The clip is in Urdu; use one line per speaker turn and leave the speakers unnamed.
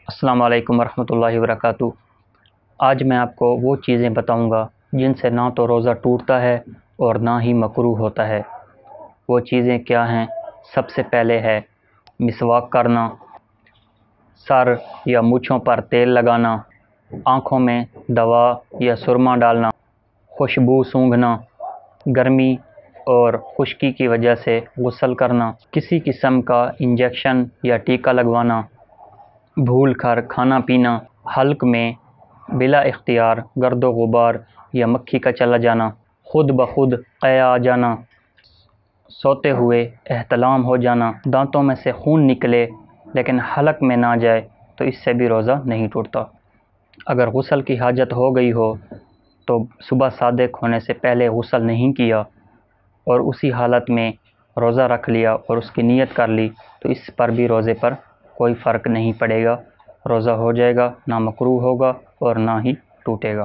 السلام علیکم ورحمۃ اللہ وبرکاتہ۔ آج میں آپ کو وہ چیزیں بتاؤں گا جن سے نہ تو روزہ ٹوٹتا ہے اور نہ ہی مکروہ ہوتا ہے۔ وہ چیزیں کیا ہیں؟ سب سے پہلے ہے مسواک کرنا، سر یا مونچھوں پر تیل لگانا، آنکھوں میں دوا یا سرما ڈالنا، خوشبو سونگھنا، گرمی اور خشکی کی وجہ سے غسل کرنا، کسی قسم کا انجیکشن یا ٹیکہ لگوانا، بھول کر کھانا پینا، حلق میں بلا اختیار گرد و غبار یا مکھی کا چلا جانا، خود بخود قے آ جانا، سوتے ہوئے احتلام ہو جانا، دانتوں میں سے خون نکلے لیکن حلق میں نہ جائے تو اس سے بھی روزہ نہیں ٹوٹتا۔ اگر غسل کی حاجت ہو گئی ہو تو صبح صادق ہونے سے پہلے غسل نہیں کیا اور اسی حالت میں روزہ رکھ لیا اور اس کی نیت کر لی تو اس پر بھی روزے پر کوئی فرق نہیں پڑے گا، روزہ ہو جائے گا، نہ مکروہ ہوگا اور نہ ہی ٹوٹے گا۔